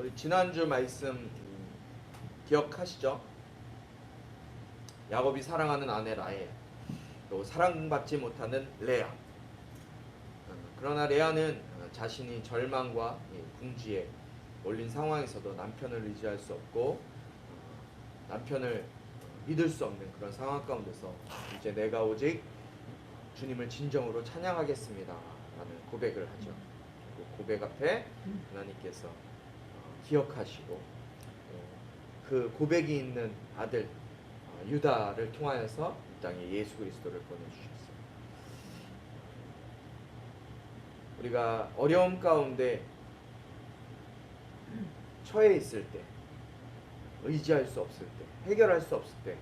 우리 지난주 말씀 기억하시죠? 야곱이 사랑하는 아내 라헬, 또 사랑받지 못하는 레아. 그러나 레아는 자신이 절망과 궁지에 몰린 상황에서도 남편을 의지할 수 없고 남편을 믿을 수 없는 그런 상황 가운데서 이제 내가 오직 주님을 진정으로 찬양하겠습니다 라는 고백을 하죠. 그 고백 앞에 하나님께서 기억하시고 그 고백이 있는 아들 유다를 통하여서 이 땅에 예수 그리스도를 보내주셨어요. 우리가 어려움 가운데 처해 있을 때, 의지할 수 없을 때, 해결할 수 없을 때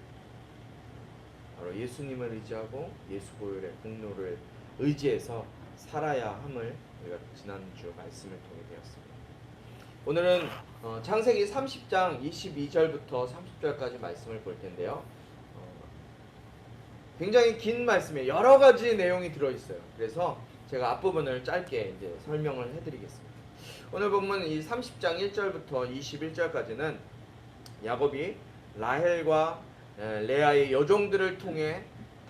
바로 예수님을 의지하고 예수 보혈의 공로를 의지해서 살아야 함을 우리가 지난주 말씀을 통해 배웠습니다. 오늘은 창세기 30장 22절부터 30절까지 말씀을 볼 텐데요. 굉장히 긴 말씀이에요. 여러 가지 내용이 들어있어요. 그래서 제가 앞부분을 짧게 이제 설명을 해드리겠습니다. 오늘 보면 이 30장 1절부터 21절까지는 야곱이 라헬과 레아의 여종들을 통해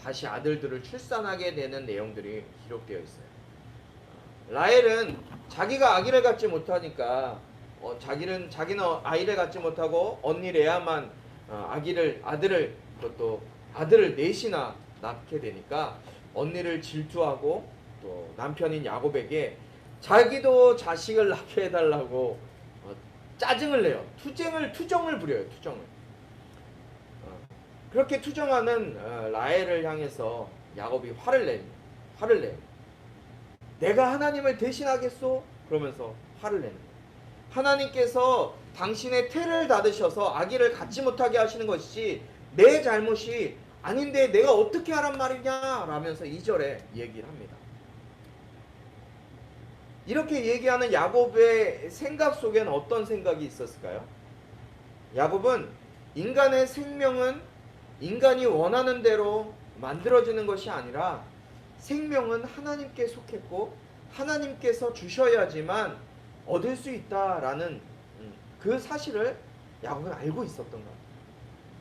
다시 아들들을 출산하게 되는 내용들이 기록되어 있어요. 라헬은 자기가 아기를 갖지 못하니까 자기는 아이를 갖지 못하고 언니 레아만 아들을 그것도 아들을 넷이나 낳게 되니까 언니를 질투하고 또 남편인 야곱에게 자기도 자식을 낳게 해달라고 짜증을 내요. 투정을 부려요. 투정을. 그렇게 투정하는 라헬을 향해서 야곱이 화를 내요. 내가 하나님을 대신하겠소? 그러면서 화를 내는 거예요. 하나님께서 당신의 태를 닫으셔서 아기를 갖지 못하게 하시는 것이지 내 잘못이 아닌데 내가 어떻게 하란 말이냐? 라면서 2절에 얘기를 합니다. 이렇게 얘기하는 야곱의 생각 속에는 어떤 생각이 있었을까요? 야곱은 인간의 생명은 인간이 원하는 대로 만들어지는 것이 아니라 생명은 하나님께 속했고 하나님께서 주셔야지만 얻을 수 있다라는 그 사실을 야곱은 알고 있었던 거예요.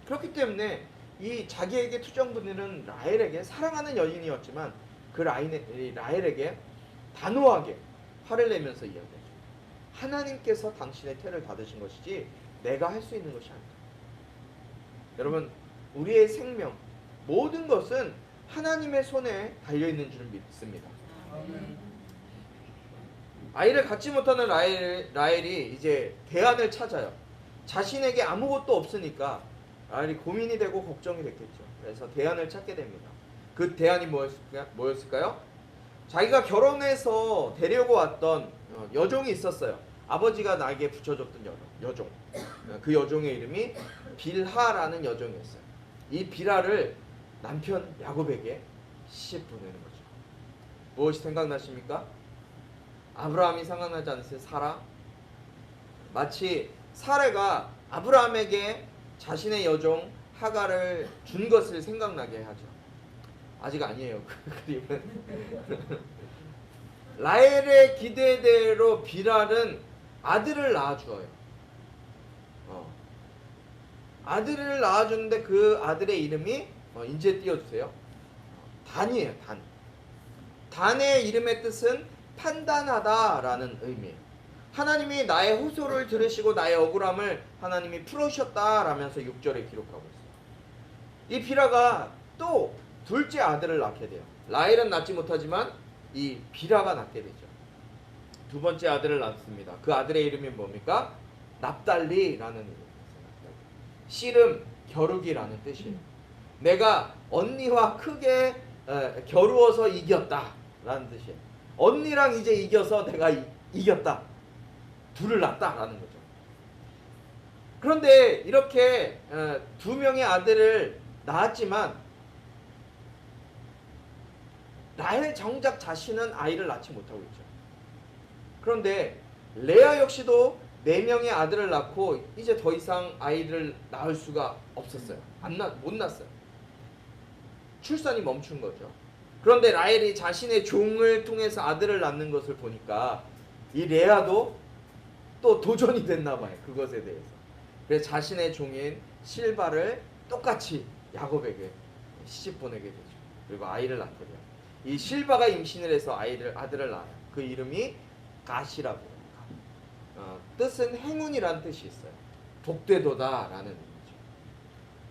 그렇기 때문에 이 자기에게 투정 부리는 라헬에게 사랑하는 여인이었지만 그 라헬에게 단호하게 화를 내면서 이야기하죠. 하나님께서 당신의 태를 닫으신 것이지 내가 할 수 있는 것이 아니다. 여러분, 우리의 생명 모든 것은 하나님의 손에 달려있는 줄 믿습니다. 아이를 갖지 못하는 라헬이 이제 대안을 찾아요. 자신에게 아무것도 없으니까 라헬이 고민이 되고 걱정이 됐겠죠. 그래서 대안을 찾게 됩니다. 그 대안이 뭐였을까요? 자기가 결혼해서 데려고 왔던 여종이 있었어요. 아버지가 나에게 붙여줬던 여종. 그 여종의 이름이 빌하라는 여종이었어요. 이 빌하를 남편 야곱에게 시집 보내는 거죠. 무엇이 생각나십니까? 아브라함이 생각나지 않으세요? 사라? 마치 사라가 아브라함에게 자신의 여종 하가를 준 것을 생각나게 하죠. 아직 아니에요. 그 그림은. 라헬의 기대대로 빌할은 아들을 낳아주어요. 아들을 낳아주는데 그 아들의 이름이 이제 띄워주세요. 단이에요. 단. 단의 이름의 뜻은 판단하다라는 의미예요. 하나님이 나의 호소를 들으시고 나의 억울함을 하나님이 풀으셨다라면서 6절에 기록하고 있어요. 이 빌하가 또 둘째 아들을 낳게 돼요. 라헬은 낳지 못하지만 이 빌하가 낳게 되죠. 두 번째 아들을 낳습니다. 그 아들의 이름이 뭡니까? 납달리라는 이름이에요. 씨름, 겨루기라는 뜻이에요. 내가 언니와 크게 겨루어서 이겼다라는 뜻이에요. 언니랑 이제 이겨서 내가 이겼다. 둘을 낳았다라는 거죠. 그런데 이렇게 두 명의 아들을 낳았지만 라헬 정작 자신은 아이를 낳지 못하고 있죠. 그런데 레아 역시도 4명의 아들을 낳고 이제 더 이상 아이를 낳을 수가 없었어요. 못 낳았어요. 출산이 멈춘 거죠. 그런데 라헬이 자신의 종을 통해서 아들을 낳는 것을 보니까 이 레아도 또 도전이 됐나 봐요. 그것에 대해서. 그래서 자신의 종인 실바를 똑같이 야곱에게 시집 보내게 되죠. 그리고 아이를 낳게 돼요. 이 실바가 임신을 해서 아들을 낳아요. 그 이름이 갓이라고 합니다. 뜻은 행운이라는 뜻이 있어요. 복되도다라는 의미죠.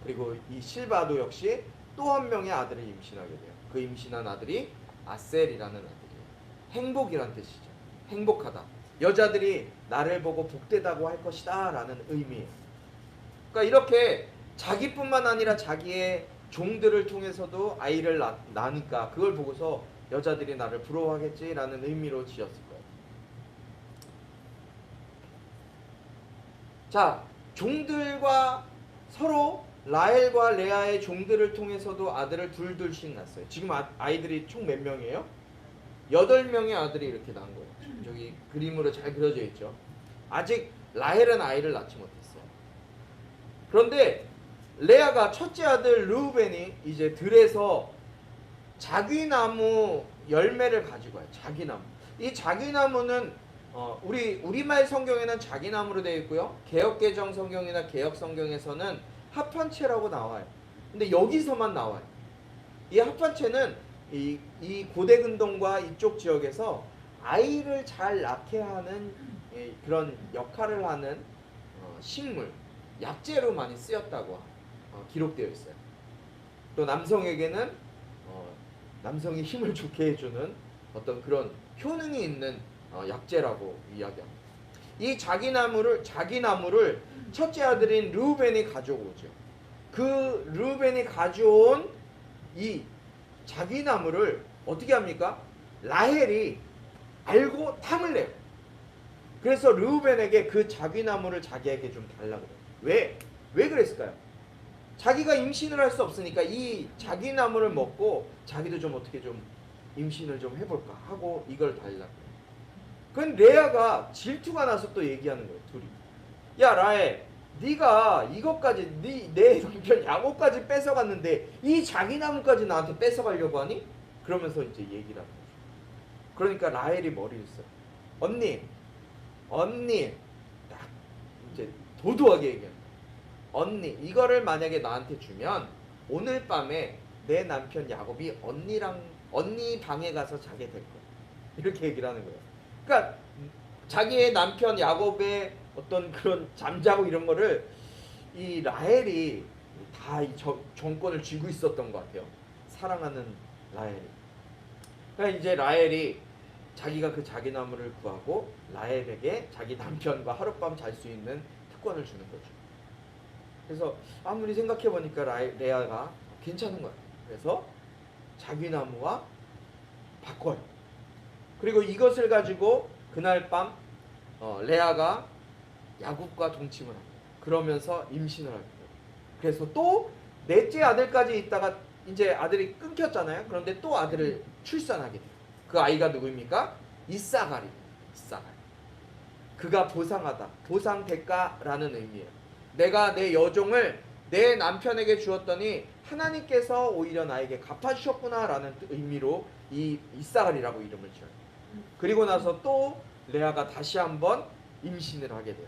그리고 이 실바도 역시 또 한 명의 아들을 임신하게 돼요. 그 임신한 아들이 아셀이라는 아들이에요. 행복이란 뜻이죠. 행복하다. 여자들이 나를 보고 복되다고 할 것이다 라는 의미예요. 그러니까 이렇게 자기뿐만 아니라 자기의 종들을 통해서도 아이를 낳으니까 그걸 보고서 여자들이 나를 부러워하겠지라는 의미로 지었을 거예요. 자, 종들과 서로 라헬과 레아의 종들을 통해서도 아들을 둘둘씩 낳았어요. 지금 아이들이 총 몇 명이에요? 8명의 아들이 이렇게 낳은 거예요. 저기 그림으로 잘 그려져 있죠. 아직 라헬은 아이를 낳지 못했어요. 그런데 레아가 첫째 아들 르우벤이 이제 들에서 자귀나무 열매를 가지고 와요. 자귀나무. 이 자귀나무는 우리말 성경에는 자귀나무로 되어 있고요. 개역개정 성경이나 개역 성경에서는 합판채라고 나와요. 근데 여기서만 나와요. 이 합판채는 이 고대근동과 이쪽 지역에서 아이를 잘 낳게 하는 그런 역할을 하는 식물, 약재로 많이 쓰였다고 기록되어 있어요. 또 남성에게는 남성이 힘을 좋게 해주는 어떤 그런 효능이 있는 약재라고 이야기합니다. 이 자기나무를 첫째 아들인 르우벤이 가져오죠. 그 르우벤이 가져온 이 자기나무를 어떻게 합니까? 라헬이 알고 탐을 내요. 그래서 르우벤에게 그 자기나무를 자기에게 좀 달라고 해요. 왜 그랬을까요? 자기가 임신을 할 수 없으니까 이 자기나무를 먹고 자기도 좀 어떻게 좀 임신을 좀 해볼까 하고 이걸 달라고. 그건 레아가 질투가 나서 또 얘기하는 거예요. 둘이. 야 라헬, 네가 이것까지 내 남편 야곱까지 뺏어갔는데 이 자기나무까지 나한테 뺏어가려고 하니? 그러면서 이제 얘기를 하는 거죠. 그러니까 라헬이 머리를 써요. 언니 딱 이제 도도하게 얘기해요. 언니 이거를 만약에 나한테 주면 오늘 밤에 내 남편 야곱이 언니 방에 가서 자게 될 거야. 이렇게 얘기를 하는 거예요. 그러니까 자기의 남편 야곱의 어떤 그런 잠자고 이런 거를 이 라헬이 다 이 정권을 쥐고 있었던 것 같아요. 사랑하는 라헬이. 그러니까 이제 라헬이 자기가 그 자기나무를 구하고 라헬에게 자기 남편과 하룻밤 잘 수 있는 특권을 주는 거죠. 그래서 아무리 생각해 보니까 레아가 괜찮은 것 같아요. 그래서 자기나무와 바꿔요. 그리고 이것을 가지고 그날 밤 레아가 야곱과 동침을 합니다. 그러면서 임신을 하게 돼요. 그래서 또 넷째 아들까지 있다가 이제 아들이 끊겼잖아요. 그런데 또 아들을 출산하게 돼요. 그 아이가 누구입니까? 이사갈입니다. 이사갈. 그가 보상하다. 보상 대가라는 의미예요. 내가 내 여종을 내 남편에게 주었더니 하나님께서 오히려 나에게 갚아주셨구나라는 의미로 이 이사갈이라고 이름을 지어요. 그리고 나서 또 레아가 다시 한번 임신을 하게 돼요.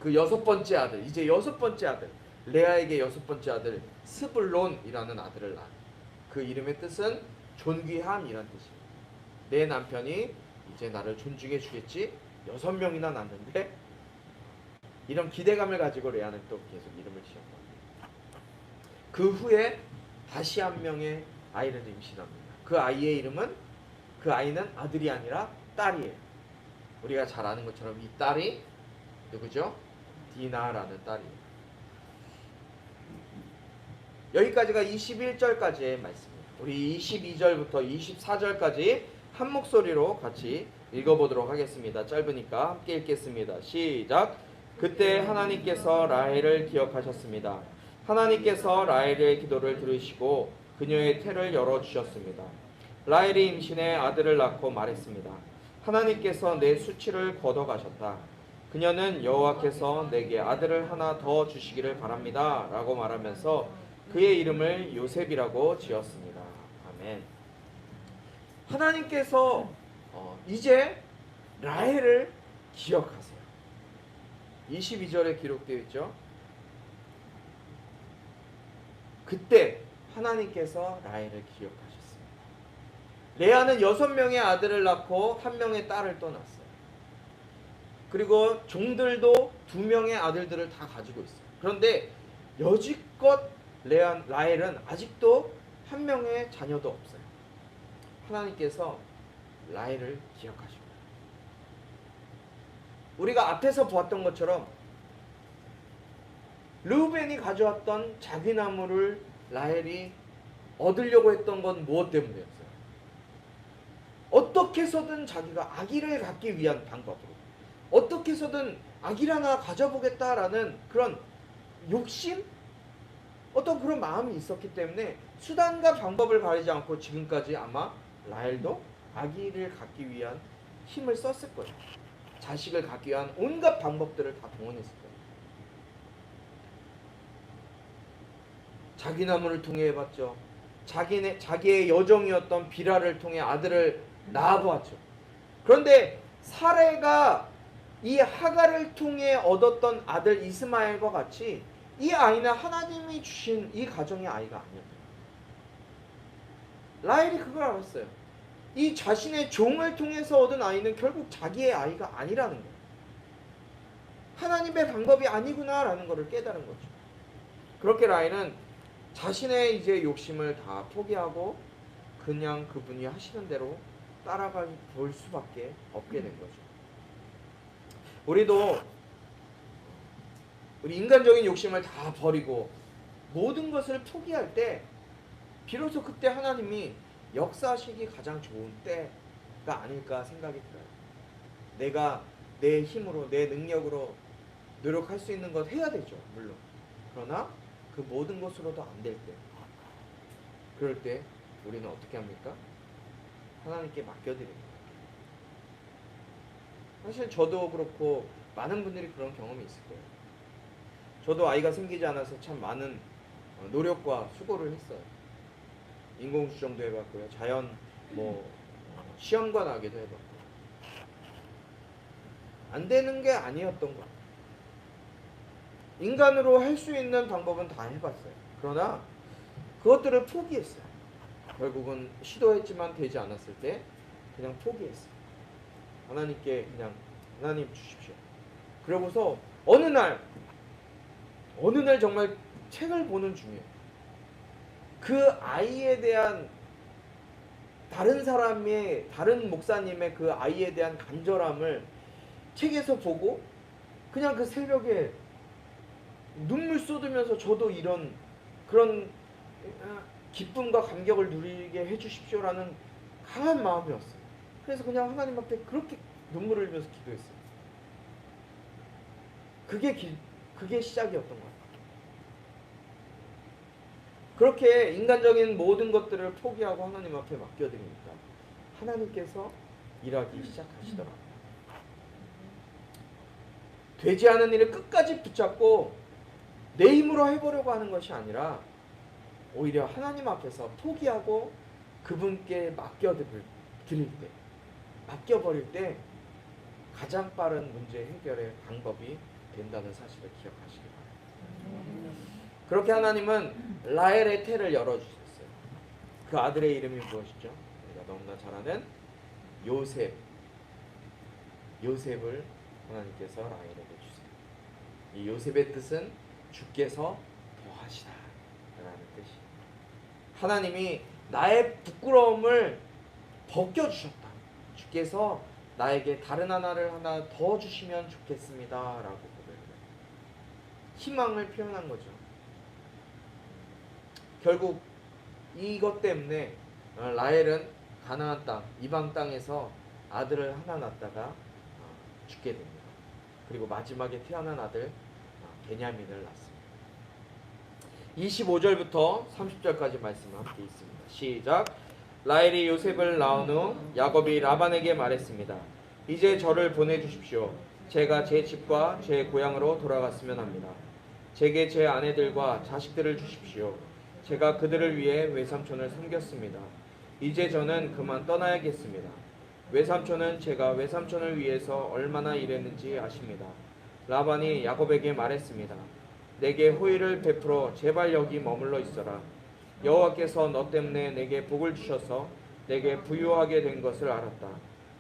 그 6번째 아들, 이제 6번째 아들, 레아에게 6번째 아들 스불론이라는 아들을 낳아요. 그 이름의 뜻은 존귀함이라는 뜻이에요. 내 남편이 이제 나를 존중해 주겠지. 6명이나 낳는데 이런 기대감을 가지고 레아는 또 계속 이름을 지었고, 그 후에 다시 한 명의 아이를 임신합니다. 그 아이의 이름은, 그 아이는 아들이 아니라 딸이에요. 우리가 잘 아는 것처럼 이 딸이 누구죠? 디나라는 딸이에요. 여기까지가 21절까지의 말씀입니다. 우리 22절부터 24절까지 한 목소리로 같이 읽어보도록 하겠습니다. 짧으니까 함께 읽겠습니다. 시작. 그때 하나님께서 라헬을 기억하셨습니다. 하나님께서 라헬의 기도를 들으시고 그녀의 태를 열어주셨습니다. 라헬이 임신해 아들을 낳고 말했습니다. 하나님께서 내 수치를 걷어가셨다. 그녀는 여호와께서 내게 아들을 하나 더 주시기를 바랍니다 라고 말하면서 그의 이름을 요셉이라고 지었습니다. 아멘. 하나님께서 이제 라헬을 기억하세요. 22절에 기록되어 있죠. 그때 하나님께서 라헬을 기억하셨습니다. 레아는 6명의 아들을 낳고 1명의 딸을 또 낳았어요. 그리고 종들도 2명의 아들들을 다 가지고 있어요. 그런데 여지껏 라헬은 아직도 1명의 자녀도 없어요. 하나님께서 라헬을 기억하십니다. 우리가 앞에서 보았던 것처럼 르우벤이 가져왔던 자기나무를 라헬이 얻으려고 했던 건 무엇 때문이었어요? 어떻게 해서든 자기가 아기를 갖기 위한 방법으로, 어떻게 해서든 아기를 하나 가져보겠다라는 그런 욕심? 어떤 그런 마음이 있었기 때문에 수단과 방법을 가리지 않고 지금까지 아마 라헬도 아기를 갖기 위한 힘을 썼을 거예요. 자식을 갖기 위한 온갖 방법들을 다 동원했을 거예요. 자기나무를 통해 해봤죠. 자기의 여종이었던 비라를 통해 아들을 낳아보았죠. 그런데 사레가 이 하갈을 통해 얻었던 아들 이스마엘과 같이 이 아이는 하나님이 주신 이 가정의 아이가 아니었어요. 라헬이 그걸 알았어요. 이 자신의 종을 통해서 얻은 아이는 결국 자기의 아이가 아니라는 거예요. 하나님의 방법이 아니구나라는 것을 깨달은 거죠. 그렇게 라헬은 자신의 이제 욕심을 다 포기하고 그냥 그분이 하시는 대로 따라가 볼 수밖에 없게 된 거죠. 우리도 우리 인간적인 욕심을 다 버리고 모든 것을 포기할 때 비로소 그때 하나님이 역사하시기 가장 좋은 때가 아닐까 생각이 들어요. 내가 내 힘으로 내 능력으로 노력할 수 있는 것 해야 되죠. 물론. 그러나 그 모든 것으로도 안 될 때, 그럴 때 우리는 어떻게 합니까? 하나님께 맡겨드립니다. 사실 저도 그렇고 많은 분들이 그런 경험이 있을 거예요. 저도 아이가 생기지 않아서 참 많은 노력과 수고를 했어요. 인공수정도 해봤고요. 자연 시험관 하기도 해봤고. 안 되는 게 아니었던 것 같아요. 인간으로 할 수 있는 방법은 다 해봤어요. 그러나 그것들을 포기했어요. 결국은 시도했지만 되지 않았을 때 그냥 포기했어요. 하나님께 그냥 하나님 주십시오. 그러고서 어느 날 정말 책을 보는 중에 그 아이에 대한 다른 목사님의 그 아이에 대한 간절함을 책에서 보고 그냥 그 새벽에 눈물 쏟으면서 저도 그런 기쁨과 감격을 누리게 해주십시오라는 강한 마음이었어요. 그래서 그냥 하나님 앞에 그렇게 눈물을 흘리면서 기도했어요. 그게 시작이었던 것 같아요. 그렇게 인간적인 모든 것들을 포기하고 하나님 앞에 맡겨드리니까 하나님께서 일하기 시작하시더라고요. 되지 않은 일을 끝까지 붙잡고 내 힘으로 해보려고 하는 것이 아니라 오히려 하나님 앞에서 포기하고 그분께 맡겨버릴 때 가장 빠른 문제 해결의 방법이 된다는 사실을 기억하시기 바랍니다. 그렇게 하나님은 라헬의 태를 열어주셨어요. 그 아들의 이름이 무엇이죠? 우리가 너무나 잘 아는 요셉을 하나님께서 라헬에게 주세요. 이 요셉의 뜻은 주께서 더하시다 라는 뜻이에요. 하나님이 나의 부끄러움을 벗겨주셨다. 주께서 나에게 다른 하나를 하나 더 주시면 좋겠습니다 라고 고백해요. 희망을 표현한 거죠. 결국 이것 때문에 라헬은 가나안 땅, 이방 땅에서 아들을 하나 낳다가 죽게 됩니다. 그리고 마지막에 태어난 아들 베냐민을 낳습니다. 25절부터 30절까지 말씀을 함께 있습니다. 시작. 라헬이 요셉을 낳은 후 야곱이 라반에게 말했습니다. 이제 저를 보내주십시오. 제가 제 집과 제 고향으로 돌아갔으면 합니다. 제게 제 아내들과 자식들을 주십시오. 제가 그들을 위해 외삼촌을 섬겼습니다. 이제 저는 그만 떠나야겠습니다. 외삼촌은 제가 외삼촌을 위해서 얼마나 일했는지 아십니다. 라반이 야곱에게 말했습니다. 내게 호의를 베풀어 제발 여기 머물러 있어라. 여호와께서 너 때문에 내게 복을 주셔서 내게 부유하게 된 것을 알았다.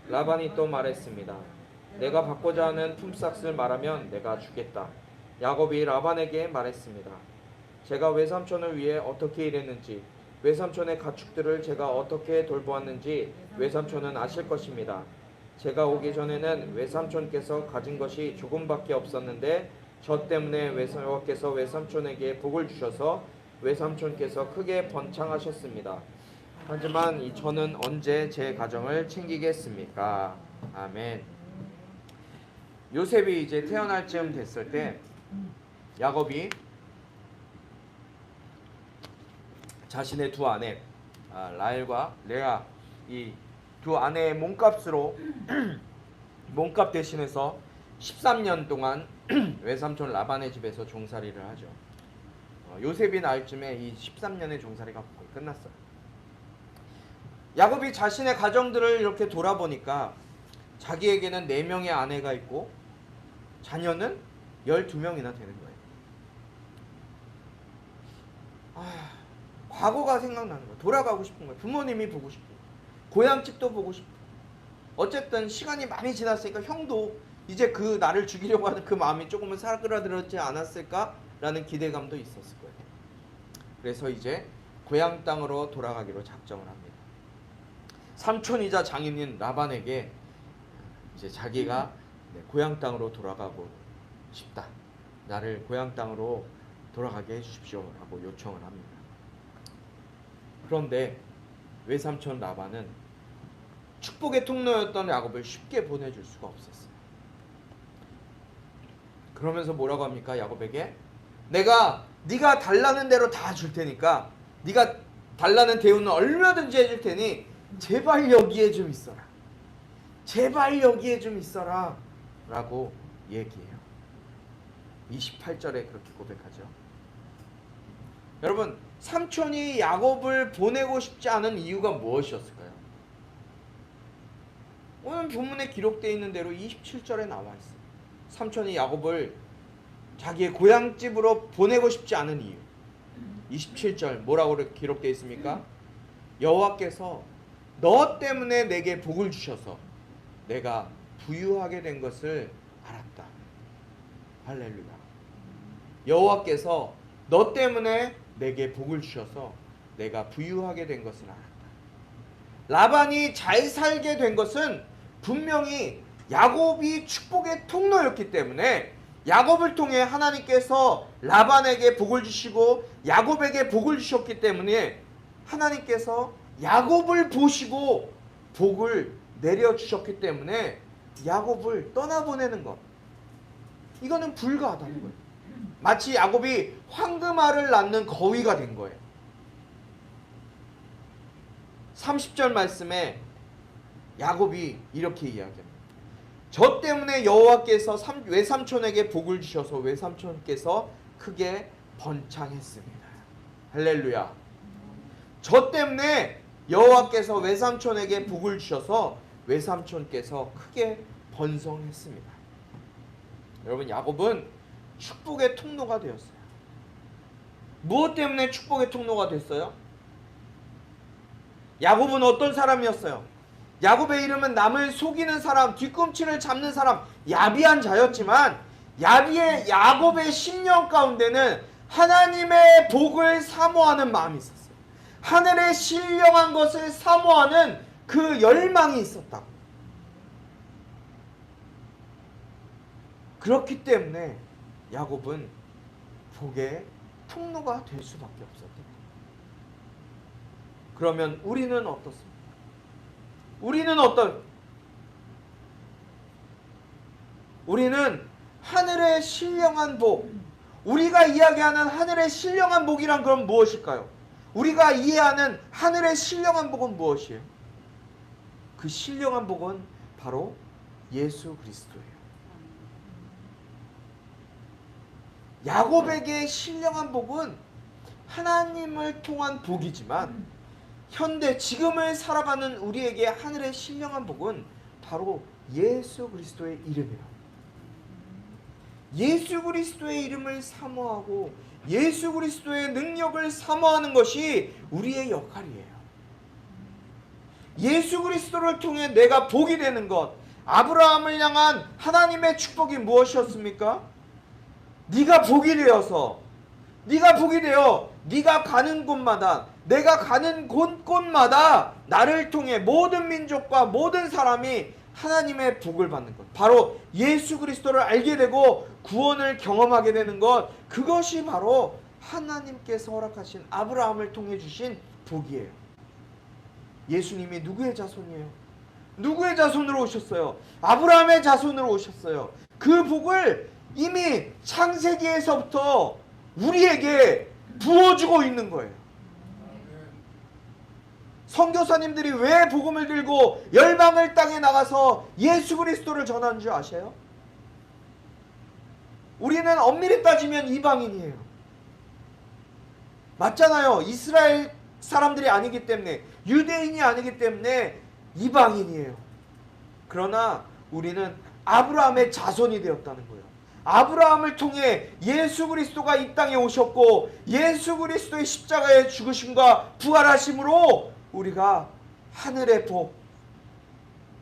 라반이 또 말했습니다. 내가 받고자 하는 품삯을 말하면 내가 주겠다. 야곱이 라반에게 말했습니다. 제가 외삼촌을 위해 어떻게 일했는지, 외삼촌의 가축들을 제가 어떻게 돌보았는지 외삼촌은 아실 것입니다. 제가 오기 전에는 외삼촌께서 가진 것이 조금밖에 없었는데 저 때문에 여호와께서 외삼촌에게 복을 주셔서 외삼촌께서 크게 번창하셨습니다. 하지만 저는 언제 제 가정을 챙기겠습니까? 아멘. 요셉이 이제 태어날 쯤 됐을 때 야곱이 자신의 두 아내 라헬과 레아, 이 두 아내의 몸값으로 몸값 대신해서 13년 동안 외삼촌 라반의 집에서 종살이를 하죠. 요셉이 낳을 쯤에 이 13년의 종살이가 거의 끝났어요. 야곱이 자신의 가정들을 이렇게 돌아보니까 자기에게는 4명의 아내가 있고 자녀는 12명이나 되는 거예요. 과거가 생각나는 거예요. 돌아가고 싶은 거예요. 부모님이 보고 싶고 고향집도 보고 싶고. 어쨌든 시간이 많이 지났으니까 형도 이제 그 나를 죽이려고 하는 그 마음이 조금은 사그라들었지 않았을까라는 기대감도 있었을 거예요. 그래서 이제 고향 땅으로 돌아가기로 작정을 합니다. 삼촌이자 장인인 라반에게 이제 자기가 고향 땅으로 돌아가고 싶다. 나를 고향 땅으로 돌아가게 해주십시오라고 요청을 합니다. 그런데 외삼촌 라반은 축복의 통로였던 야곱을 쉽게 보내줄 수가 없었어요. 그러면서 뭐라고 합니까? 야곱에게 네가 달라는 대로 다 줄 테니까, 네가 달라는 대우는 얼마든지 해줄 테니 제발 여기에 좀 있어라. 제발 여기에 좀 있어라 라고 얘기해요. 28절에 그렇게 고백하죠. 여러분, 삼촌이 야곱을 보내고 싶지 않은 이유가 무엇이었을까요? 오늘 본문에 기록되어 있는 대로 27절에 나와 있어요. 삼촌이 야곱을 자기의 고향집으로 보내고 싶지 않은 이유. 27절 뭐라고 기록되어 있습니까? 여호와께서 너 때문에 내게 복을 주셔서 내가 부유하게 된 것을 알았다. 할렐루야. 여호와께서 너 때문에 내게 복을 주셔서 내가 부유하게 된 것을 알았다. 라반이 잘 살게 된 것은 분명히 야곱이 축복의 통로였기 때문에 야곱을 통해 하나님께서 라반에게 복을 주시고 야곱에게 복을 주셨기 때문에 하나님께서 야곱을 보시고 복을 내려주셨기 때문에 야곱을 떠나보내는 것, 이거는 불가하다는 거예요. 마치 야곱이 황금알을 낳는 거위가 된 거예요. 30절 말씀에 야곱이 이렇게 이야기합니다. 저 때문에 여호와께서 외삼촌에게 복을 주셔서 외삼촌께서 크게 번창했습니다. 할렐루야. 저 때문에 여호와께서 외삼촌에게 복을 주셔서 외삼촌께서 크게 번성했습니다. 여러분, 야곱은 축복의 통로가 되었어요. 무엇 때문에 축복의 통로가 됐어요? 야곱은 어떤 사람이었어요? 야곱의 이름은 남을 속이는 사람, 뒤꿈치를 잡는 사람, 야비한 자였지만 야곱의 심령 가운데는 하나님의 복을 사모하는 마음이 있었어요. 하늘의 신령한 것을 사모하는 그 열망이 있었다고. 그렇기 때문에 야곱은 복의 통로가 될 수밖에 없었던 거예요. 그러면 우리는 어떻습니까? 우리는 하늘의 신령한 복, 우리가 이야기하는 하늘의 신령한 복이란 그럼 무엇일까요? 우리가 이해하는 하늘의 신령한 복은 무엇이에요? 그 신령한 복은 바로 예수 그리스도예요. 야곱에게 신령한 복은 하나님을 통한 복이지만 현대 지금을 살아가는 우리에게 하늘의 신령한 복은 바로 예수 그리스도의 이름이라고. 예수 그리스도의 이름을 사모하고 예수 그리스도의 능력을 사모하는 것이 우리의 역할이에요. 예수 그리스도를 통해 내가 복이 되는 것, 아브라함을 향한 하나님의 축복이 무엇이었습니까? 네가 복이 되어서, 네가 복이 되어 네가 가는 곳마다, 내가 가는 곳곳마다 나를 통해 모든 민족과 모든 사람이 하나님의 복을 받는 것, 바로 예수 그리스도를 알게 되고 구원을 경험하게 되는 것, 그것이 바로 하나님께서 허락하신 아브라함을 통해 주신 복이에요. 예수님이 누구의 자손이에요? 누구의 자손으로 오셨어요? 아브라함의 자손으로 오셨어요. 그 복을 이미 창세기에서부터 우리에게 부어주고 있는 거예요. 선교사님들이 왜 복음을 들고 열방을 땅에 나가서 예수 그리스도를 전하는 줄 아세요? 우리는 엄밀히 따지면 이방인이에요. 맞잖아요. 이스라엘 사람들이 아니기 때문에, 유대인이 아니기 때문에 이방인이에요. 그러나 우리는 아브라함의 자손이 되었다는 거예요. 아브라함을 통해 예수 그리스도가 이 땅에 오셨고 예수 그리스도의 십자가의 죽으심과 부활하심으로 우리가 하늘의 복,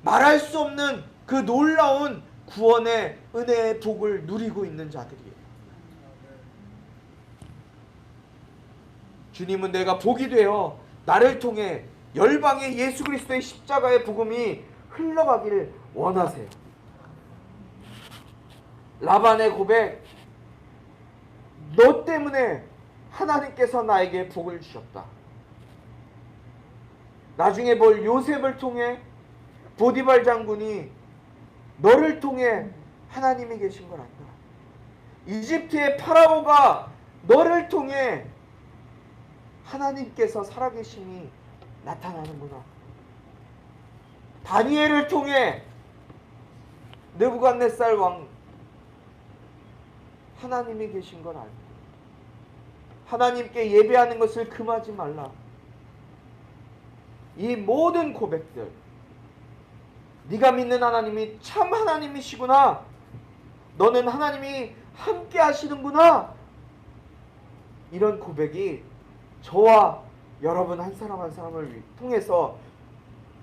말할 수 없는 그 놀라운 구원의 은혜의 복을 누리고 있는 자들이에요. 주님은 내가 복이 되어 나를 통해 열방의 예수 그리스도의 십자가의 복음이 흘러가기를 원하세요. 라반의 고백, 너 때문에 하나님께서 나에게 복을 주셨다. 나중에 볼 요셉을 통해 보디발 장군이 너를 통해 하나님이 계신 걸 안다. 이집트의 파라오가 너를 통해 하나님께서 살아계심이 나타나는구나. 다니엘을 통해 느부갓네살 왕 하나님이 계신 걸 알고 하나님께 예배하는 것을 금하지 말라. 이 모든 고백들, 네가 믿는 하나님이 참 하나님이시구나, 너는 하나님이 함께 하시는구나, 이런 고백이 저와 여러분 한 사람 한 사람을 통해서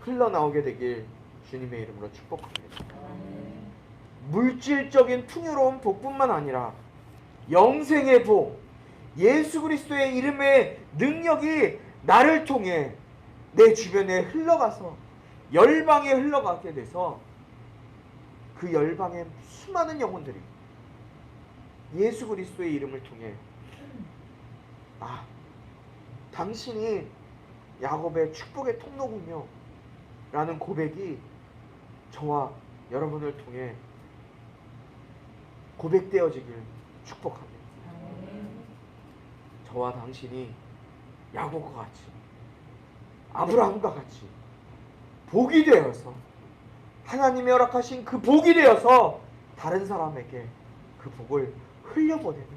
흘러나오게 되길 주님의 이름으로 축복합니다. 물질적인 풍요로운 복뿐만 아니라 영생의 복, 예수 그리스도의 이름의 능력이 나를 통해 내 주변에 흘러가서 열방에 흘러가게 돼서 그 열방의 수많은 영혼들이 예수 그리스도의 이름을 통해 당신이 야곱의 축복의 통로군요 라는 고백이 저와 여러분을 통해 고백되어지길 축복합니다. 저와 당신이 야곱과 같이, 아브라함과 같이 복이 되어서, 하나님이 허락하신 그 복이 되어서 다른 사람에게 그 복을 흘려보내는,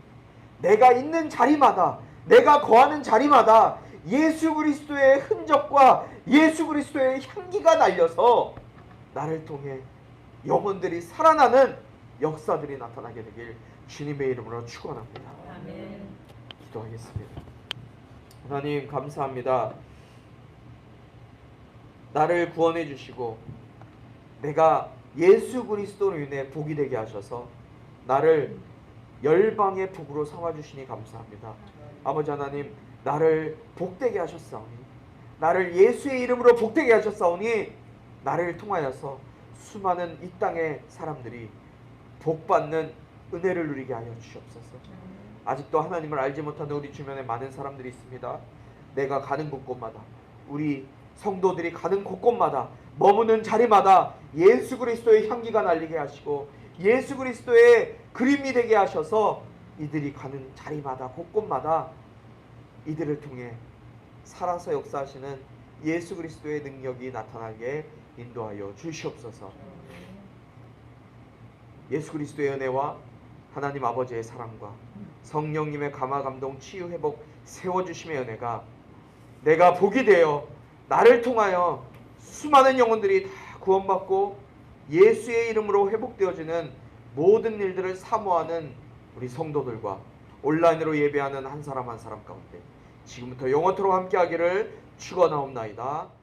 내가 있는 자리마다, 내가 거하는 자리마다 예수 그리스도의 흔적과 예수 그리스도의 향기가 날려서 나를 통해 영혼들이 살아나는 역사들이 나타나게 되길 주님의 이름으로 축원합니다. 아멘. 기도하겠습니다. 하나님 감사합니다. 나를 구원해 주시고 내가 예수 그리스도로 인해 복이 되게 하셔서 나를 열방의 복으로 삼아 주시니 감사합니다. 아버지 하나님, 나를 복되게 하셨사오니, 나를 예수의 이름으로 복되게 하셨사오니 나를 통하여서 수많은 이 땅의 사람들이 복받는 은혜를 누리게 하여 주시옵소서. 아직도 하나님을 알지 못하는 우리 주변에 많은 사람들이 있습니다. 내가 가는 곳곳마다, 우리 성도들이 가는 곳곳마다, 머무는 자리마다 예수 그리스도의 향기가 날리게 하시고 예수 그리스도의 그림이 되게 하셔서 이들이 가는 자리마다 곳곳마다 이들을 통해 살아서 역사하시는 예수 그리스도의 능력이 나타나게 인도하여 주시옵소서. 예수 그리스도의 은혜와 하나님 아버지의 사랑과 성령님의 감화 감동 치유 회복 세워주심의 은혜가 내가 복이 되어 나를 통하여 수많은 영혼들이 다 구원받고 예수의 이름으로 회복되어지는 모든 일들을 사모하는 우리 성도들과 온라인으로 예배하는 한 사람 한 사람 가운데 지금부터 영원토록 함께하기를 축원하옵나이다.